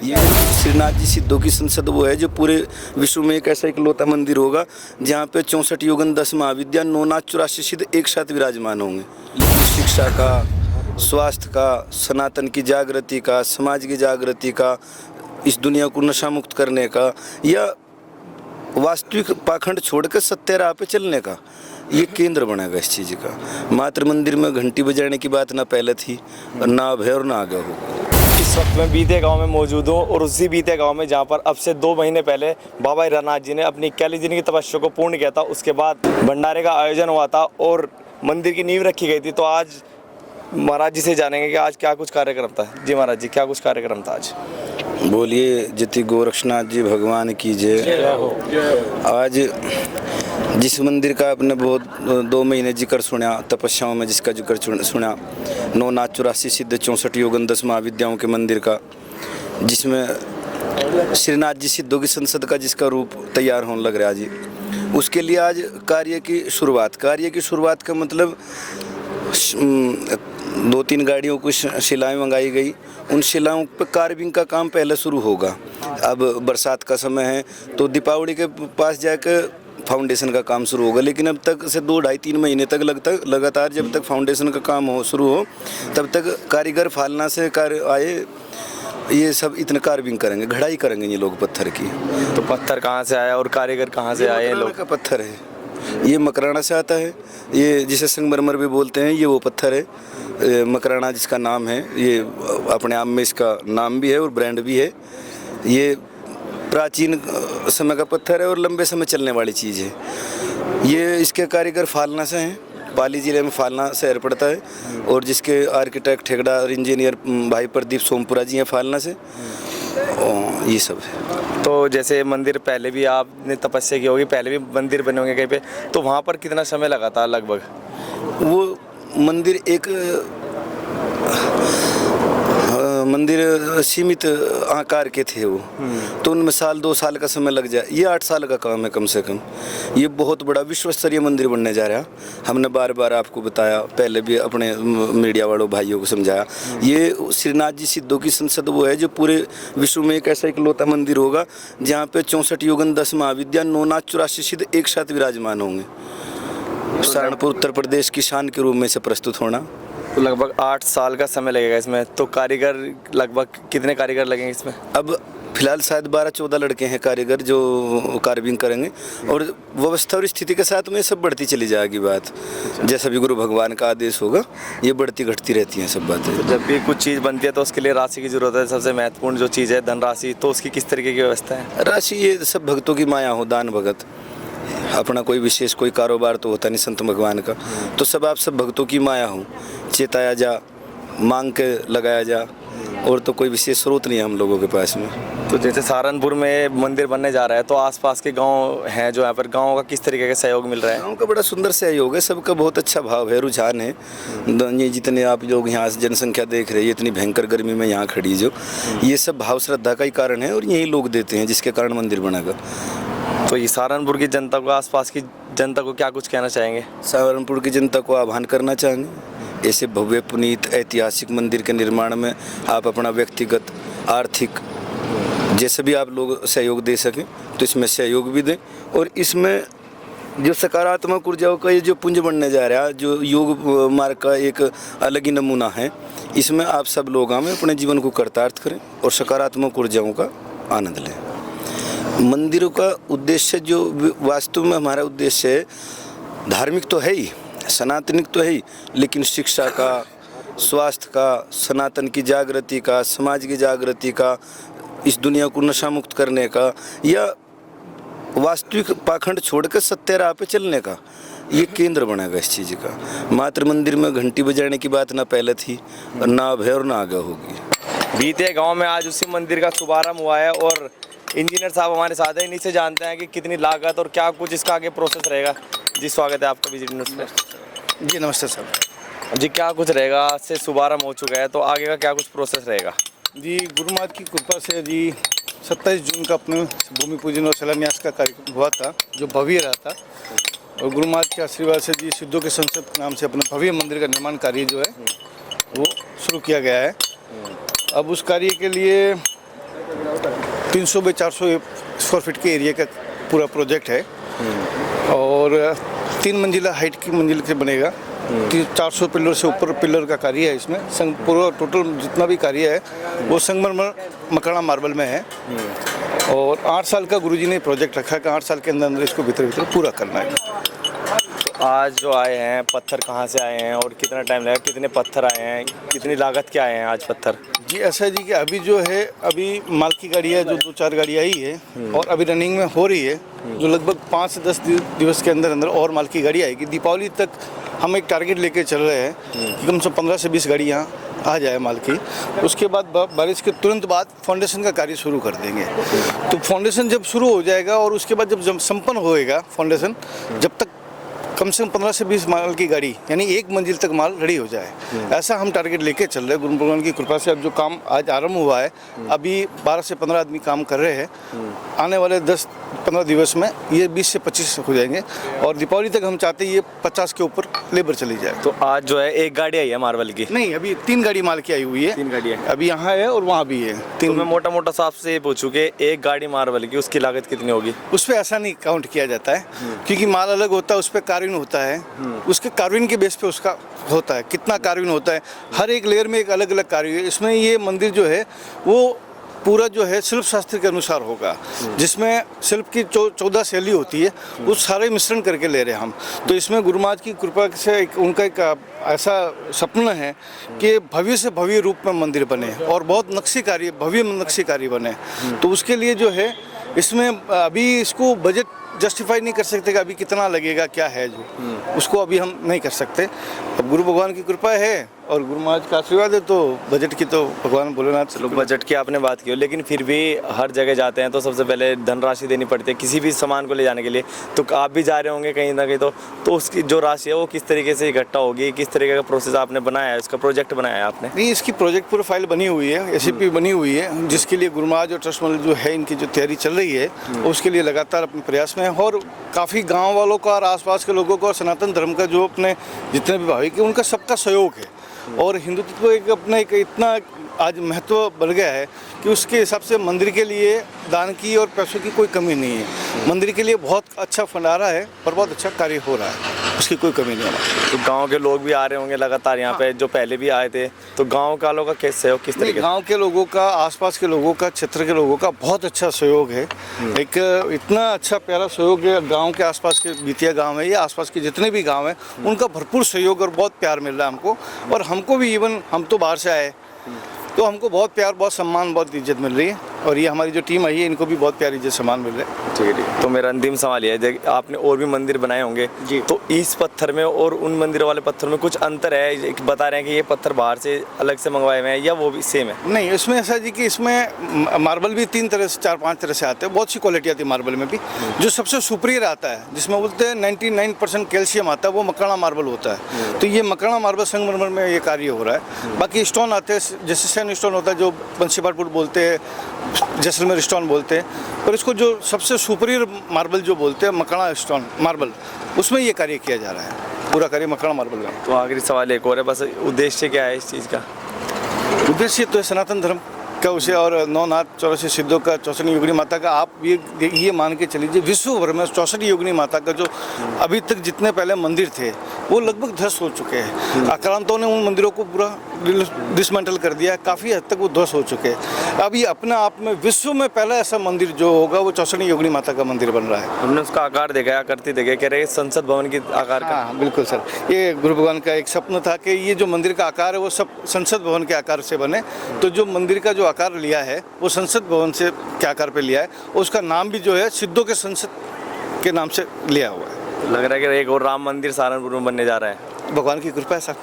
ये श्रीनाथ जी सिद्धों की संसद वो है जो पूरे विश्व में एक ऐसा इकलौता मंदिर होगा जहाँ पे 64 योगन 10 महाविद्या 9 नाथ 84 सिद्ध एक साथ विराजमान होंगे। शिक्षा का, स्वास्थ्य का, सनातन की जागृति का, समाज की जागृति का, इस दुनिया को नशा मुक्त करने का, या वास्तविक पाखंड छोड़कर सत्य राह पे चलने का ये केंद्र बनेगा इस चीज़ का। मात्र मंदिर में घंटी बजाने की बात ना पहले थी और ना अब है और ना आगे होगा। इस वक्त मैं बीते गांव में मौजूद हूं और उसी बीते गांव में जहां पर अब से 2 महीने पहले बाबा हिरानाथ जी ने अपनी 41 दिन की तपस्या को पूर्ण किया था। उसके बाद भंडारे का आयोजन हुआ था और मंदिर की नींव रखी गई थी। तो आज महाराज जी से जानेंगे कि आज क्या कुछ कार्यक्रम था। जी महाराज जी, क्या कुछ कार्यक्रम था आज? बोलिए जति गोरक्षनाथ जी भगवान की जय। आज जिस मंदिर का आपने बहुत 2 महीने जिक्र सुना, तपस्याओं में जिसका जिक्र सुना, 9 नाथ 84 सिद्ध 64 योगन 10 महाविद्याओं के मंदिर का, जिसमें श्रीनाथ जी सिद्धों की संसद का जिसका रूप तैयार होने लग रहा है जी, उसके लिए आज कार्य की शुरुआत का मतलब 2-3 गाड़ियों को शिलाएं मंगाई गई। उन शिलाओं पर कार्विंग का काम पहले शुरू होगा। अब बरसात का समय है तो दीपावली के पास जाकर फाउंडेशन का काम शुरू होगा, लेकिन अब तक से 2-2.5-3 महीने तक लगातार जब तक फाउंडेशन का काम शुरू हो तब तक कारीगर फालना से आए, ये सब इतने कार्विंग करेंगे, घड़ाई करेंगे ये लोग पत्थर की। तो पत्थर कहाँ से आया और कारीगर कहाँ से आए? लोग का पत्थर है, ये मकराना से आता है, ये जिसे संगमरमर भी बोलते हैं, ये वो पत्थर है मकराना जिसका नाम है। ये अपने आप में इसका नाम भी है और ब्रांड भी है। ये प्राचीन समय का पत्थर है और लंबे समय चलने वाली चीज़ है। ये इसके कारीगर फालना से हैं, पाली ज़िले में फालना शहर पड़ता है, और जिसके आर्किटेक्ट ठेकेदार इंजीनियर भाई प्रदीप सोमपुरा जी हैं फालना से। ये सब है। तो जैसे मंदिर पहले भी आपने तपस्या की होगी, पहले भी मंदिर बने होंगे कहीं पे, तो वहाँ पर कितना समय लगा था लगभग? वो मंदिर मंदिर सीमित आकार के थे वो, तो उनमें 1-2 साल का समय लग जाए। ये 8 साल का काम है कम से कम। ये बहुत बड़ा विश्व स्तरीय मंदिर बनने जा रहा है। हमने बार बार आपको बताया, पहले भी अपने मीडिया वालों भाइयों को समझाया, ये श्रीनाथ जी सिद्धों की संसद वो है जो पूरे विश्व में एक ऐसा इकलौता मंदिर होगा जहाँ पे 64 योगन 10 महाविद्या 9 नाथ 84 सिद्ध एक साथ विराजमान होंगे। सहारनपुर उत्तर प्रदेश की शान के रूप में से प्रस्तुत होना। तो लगभग 8 साल का समय लगेगा इसमें। तो कारीगर लगभग कितने कारीगर लगेंगे इसमें? अब फिलहाल शायद 12-14 लड़के हैं कारीगर जो कार्विंग करेंगे, और व्यवस्था और स्थिति के साथ में सब बढ़ती चली जाएगी बात। जैसा भी गुरु भगवान का आदेश होगा ये बढ़ती घटती रहती हैं सब बातें। तो जब भी कुछ चीज़ बनती है तो उसके लिए राशि की जरूरत है। सबसे महत्वपूर्ण जो चीज़ है धनराशि, तो उसकी किस तरीके की व्यवस्था है? राशि ये सब भक्तों की माया हो, दान भगत। अपना कोई विशेष कोई कारोबार तो होता नहीं संत भगवान का, तो सब आप सब भक्तों की माया हो, चेताया जा, मांग के लगाया जा, और तो कोई विशेष स्रोत नहीं है हम लोगों के पास में। तो जैसे सहारनपुर में मंदिर बनने जा रहा है तो आसपास के गांव हैं जो यहाँ पर, गांव का किस तरीके का सहयोग मिल रहा है? गाँव का बड़ा सुंदर सहयोग है, सबका बहुत अच्छा भाव है, रुझान है। ये जितने आप लोग यहाँ से जनसंख्या देख रहे हैं, इतनी भयंकर गर्मी में यहाँ खड़ी जो, ये सब भाव श्रद्धा का ही कारण है और यही लोग देते हैं जिसके कारण मंदिर बनेगा। तो ये सहारनपुर की जनता को, आसपास की जनता को क्या कुछ कहना चाहेंगे? सहारनपुर की जनता को आह्वान करना चाहेंगे, ऐसे भव्य पुनीत ऐतिहासिक मंदिर के निर्माण में आप अपना व्यक्तिगत, आर्थिक जैसे भी आप लोग सहयोग दे सकें तो इसमें सहयोग भी दें। और इसमें जो सकारात्मक ऊर्जाओं का ये जो पुंज बनने जा रहा है, जो योग मार्ग का एक अलग ही नमूना है, इसमें आप सब लोग हमें अपने जीवन को कर्तार्थ करें और सकारात्मक ऊर्जाओं का आनंद लें। मंदिरों का उद्देश्य जो वास्तव में हमारा उद्देश्य है, धार्मिक तो है ही, सनातनिक तो है ही, लेकिन शिक्षा का, स्वास्थ्य का, सनातन की जागृति का, समाज की जागृति का, इस दुनिया को नशा मुक्त करने का, या वास्तविक पाखंड छोड़कर सत्य राह पे चलने का ये केंद्र बनेगा इस चीज़ का। मात्र मंदिर में घंटी बजाने की बात ना पहले थी और ना अब है और ना आगे होगी। बीते गांव में आज उसी मंदिर का शुभारंभ हुआ है और इंजीनियर साहब हमारे साथ हैं। इन्हीं से जानते हैं कि कितनी लागत और क्या कुछ इसका आगे प्रोसेस रहेगा। जी स्वागत है आपका विजिट न्यूज़ में। जी नमस्ते सर। जी क्या कुछ रहेगा, आज से शुभारंभ हो चुका है तो आगे का क्या कुछ प्रोसेस रहेगा? जी गुरु माता की कृपा से जी 27 जून का अपने भूमि पूजन और शिलान्यास का कार्यक्रम हुआ था जो भव्य रहा था, और गुरु माता के आशीर्वाद से जी सिद्धों के संसद के नाम से अपना भव्य मंदिर का निर्माण कार्य जो है वो शुरू किया गया है। अब उस कार्य के लिए 300 बाई 400 स्क्वायर फीट के एरिया का पूरा प्रोजेक्ट है और 3 मंजिला हाइट की मंजिल से बनेगा। 400 पिलर से ऊपर पिलर का कार्य है इसमें। पूरा टोटल जितना भी कार्य है वो संगमरमर मकड़ा मार्बल में है और 8 साल का गुरुजी ने प्रोजेक्ट रखा है कि 8 साल के अंदर अंदर इसको भीतर भीतर पूरा करना है। आज जो आए हैं पत्थर कहाँ से आए हैं और कितना टाइम लगा, कितने पत्थर आए हैं, कितनी लागत के आए हैं आज पत्थर? जी ऐसा है जी कि अभी जो है अभी माल की गाड़ी है जो 2-4 गाड़ी आई है और अभी रनिंग में हो रही है, जो लगभग 5 से 10 दिवस के अंदर अंदर और माल की गाड़ी आएगी। दीपावली तक हम एक टारगेट लेके चल रहे हैं कि कम से कम 15 से 20 गाड़ी यहाँ आ जाए माल की। उसके बाद बारिश के तुरंत बाद फाउंडेशन का कार्य शुरू कर देंगे। तो फाउंडेशन जब शुरू हो जाएगा और उसके बाद जब संपन्न होएगा फाउंडेशन, जब तक कम से कम 15 से 20 माल की गाड़ी यानी 1 मंजिल तक माल रेडी हो जाए, ऐसा हम टारगेट लेके चल रहे हैं। गुरु भगवान की कृपा से अब जो काम आज आरंभ हुआ है, अभी 12 से 15 आदमी काम कर रहे हैं। आने वाले 10-15 दिवस में ये 20 से 25 हो जाएंगे और दीपावली तक हम चाहते हैं ये 50 के ऊपर लेबर चली जाए। तो आज जो है एक गाड़ी आई है मार्बल की? नहीं, अभी 3 गाड़ी माल की आई हुई है। 3 गाड़ी है अभी यहाँ है और वहाँ भी है। तो मैं मोटा मोटा साफ से ये पूछूं कि एक गाड़ी मार्बल की उसकी लागत कितनी होगी? उस पर ऐसा नहीं काउंट किया जाता है क्योंकि माल अलग होता है, उस पर कार्विन होता है, उसके कार्विन के बेस पे उसका होता है कितना कार्विन होता है। हर एक लेयर में एक अलग अलग कार्विन है। इसमें ये मंदिर जो है वो पूरा जो है शिल्प शास्त्र के अनुसार होगा, जिसमें शिल्प की 14 शैली होती है, वो सारे मिश्रण करके ले रहे हैं हम। तो इसमें गुरु महाराज की कृपा से उनका एक ऐसा सपना है कि भव्य से भव्य रूप में मंदिर बने और बहुत नक्शीकारी भव्य नक्शीकारी बने। तो उसके लिए जो है इसमें अभी इसको बजट जस्टिफाई नहीं कर सकते कि अभी कितना लगेगा, क्या है जो उसको अभी हम नहीं कर सकते। अब गुरु भगवान की कृपा है और गुरु महाराज का आशीर्वाद है, तो बजट की तो भगवान भोलेनाथ। चलो बजट की आपने बात की, लेकिन फिर भी हर जगह जाते हैं तो सबसे पहले धनराशि देनी पड़ती है किसी भी सामान को ले जाने के लिए। तो आप भी जा रहे होंगे कहीं ना कहीं, तो उसकी जो राशि है वो किस तरीके से इकट्ठा होगी, किस तरीके का प्रोसेस आपने बनाया है, इसका प्रोजेक्ट बनाया है आपने? नहीं, इसकी प्रोजेक्ट पूरी फाइल बनी हुई है, SCP बनी हुई है, जिसके लिए गुरु महाराज और ट्रस्ट वाले जो है इनकी जो तैयारी चल रही है उसके लिए लगातार अपने प्रयास में है। और काफ़ी गाँव वालों का और आसपास के लोगों का और सनातन धर्म का जो अपने जितने भी भाविक है उनका सबका सहयोग है। और हिंदुत्व एक अपना एक इतना आज महत्व बढ़ गया है कि उसके हिसाब से मंदिर के लिए दान की और पैसों की कोई कमी नहीं है। मंदिर के लिए बहुत अच्छा फंड आ रहा है और बहुत अच्छा कार्य हो रहा है, उसकी कोई कमी नहीं है। तो गांव के लोग भी आ रहे होंगे लगातार यहाँ पे, जो पहले भी आए थे, तो गांव का लोगों का कैसे सहयोग, किस तरीके? गांव के लोगों का, आसपास के लोगों का, क्षेत्र के लोगों का बहुत अच्छा सहयोग है। एक इतना अच्छा प्यारा सहयोग है। गांव के आसपास के बीतिया गांव है या आसपास के जितने भी गांव हैं उनका भरपूर सहयोग और बहुत प्यार मिल रहा है हमको। और हमको भी, इवन हम तो बाहर से आए तो हमको बहुत प्यार, बहुत सम्मान, बहुत इज्जत मिल रही है। और ये हमारी जो टीम आई है इनको भी बहुत प्यारी इज्जत सम्मान मिल रहा है। ठीक है। तो मेरा अंतिम सवाल ये है, आपने और भी मंदिर बनाए होंगे जी, तो इस पत्थर में और उन मंदिरों वाले पत्थर में कुछ अंतर है? बता रहे हैं कि ये पत्थर बाहर से अलग से मंगवाए हुए हैं या वो भी सेम है? नहीं, इसमें ऐसा जी कि इसमें मार्बल भी 3 तरह से, 4-5 तरह से आते हैं। बहुत सी क्वालिटी आती है मार्बल में भी। जो सबसे सुपीरियर आता है, जिसमें बोलते हैं 99% कैल्शियम आता है, वो मकड़ा मार्बल होता है। तो ये मकड़ा मार्बल संगमरमर में ये कार्य हो रहा है। बाकी स्टोन आते हैं, जैसे सैंड स्टोन होता है जो बंसीपाटपुर बोलते हैं, जैसलमेर स्टोन बोलते हैं, पर इसको जो सबसे सुपीरियर मार्बल जो बोलते हैं मकड़ा स्टोन मार्बल, उसमें ये कार्य किया जा रहा है। पूरा कार्य मकड़ा मार्बल में। तो आखिरी सवाल एक और है, बस उद्देश्य क्या है इस चीज़ का? उद्देश्य तो है सनातन धर्म का उसे और 9 नाथ 84 सिद्धों का 64 योगिनी माता का। आप ये मान के चलीजिए विश्व भर में 64 योगिनी माता का जो अभी तक जितने पहले मंदिर थे वो लगभग ध्वस्त हो चुके हैं। आक्रांतों ने उन मंदिरों को पूरा डिसमेंटल कर दिया, काफ़ी हद तक वो ध्वस्त हो चुके हैं। अभी अपने आप में विश्व में पहला ऐसा मंदिर जो होगा वो 64 योगिनी माता का मंदिर बन रहा है। हमने उसका आकार देखा, आकृति देखा, कह रहे संसद भवन की आकार का। हाँ बिल्कुल सर, ये गुरु भगवान का एक सपना था कि ये जो मंदिर का आकार है वो सब संसद भवन के आकार से बने। तो जो मंदिर का जो आकार लिया है वो संसद भवन से के आकार पे लिया है। उसका नाम भी जो है सिद्धों के संसद के नाम से लिया हुआ है। लग रहा है कि एक और राम मंदिर सहारनपुर में बनने जा रहा है। भगवान की कृपा है सर।